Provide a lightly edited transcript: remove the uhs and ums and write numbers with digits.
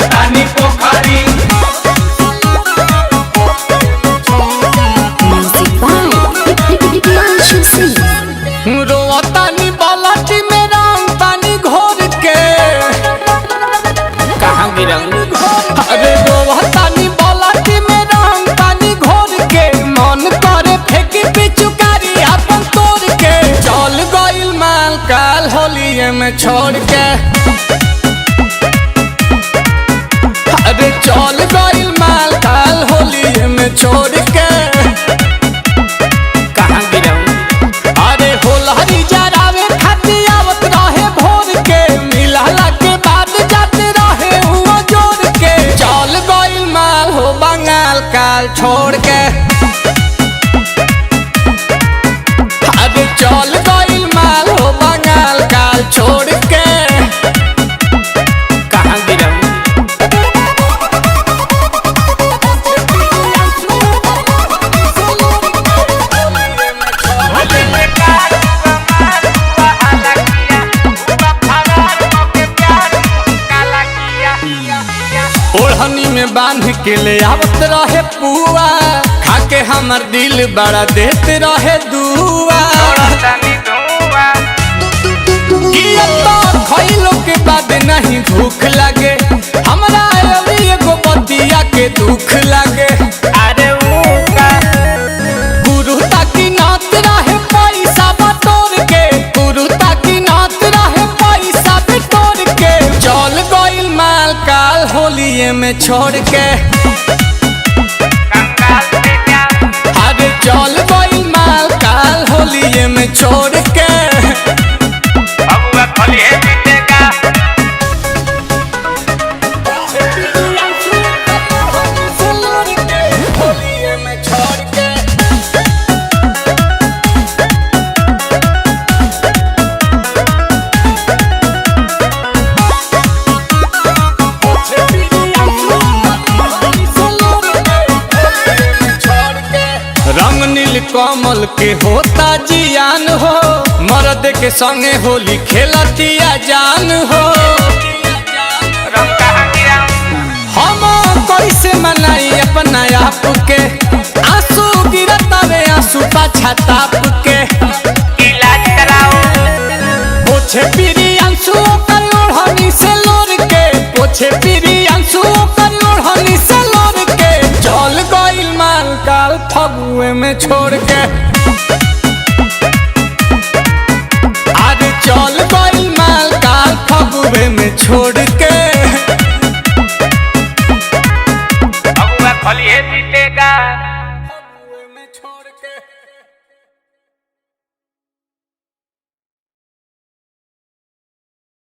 रोवतानी पोखरी। रोवतानी बालाटी में रंग पानी घोर के। कहाँ गिरंग? अरे रोवतानी बालाटी में रंग पानी घोर के। मन करे फेंकी पिचुकारी अपन तोड़ के। चल गइल माल काल होलिये में छोड़ के। अरे चल गइल माल काल होलिये में छोड़ के। कहाँ गिरंग? अरे होलहरी जरावे खातिर आवत रहे भोर के। मिलला के बाद जाते रहे हुआ जोर के। चल गइल माल हो बंगाल काल छोड़ के। अरे चल गइल माल हो बंगाल काल छोड़ के। कहाँ गिरंग? ओढ़नी में बांध के ले आवत रहे पुआ। खाके हमर दिल बड़ा देते रहे दुआ। खइलो के बाद नहीं भूख लगे। हमरा अभी एगो बतिया के दुख लगे। अरे वो का गुरु ताकि नात रहे पैसा बटोर के। गुरु ताकि नात रहे पैसा बटोर के। चल गइल माल काल होलिये में छोड़ के। अरे चल गइल माल काल होलिये में छोड़ के। होलिये में छोड़ के। रंग नील कमल के होता जियान हो। मर्द के संगे होली खेलतिया जान हो। हम कैसे मनाई अपना आप के। आंसू गिरता रे आंसू पाछा ताप के। इलाज कराओ। पोछे पीरी आंसू कर ओढ़नी से लोर के। पोछे पीरी आंसू कर ओढ़नी से लोर के। चल गइल माल काल फगुए में छोड़ के। अरे चल गइल माल काल फगुए में छोड़ के।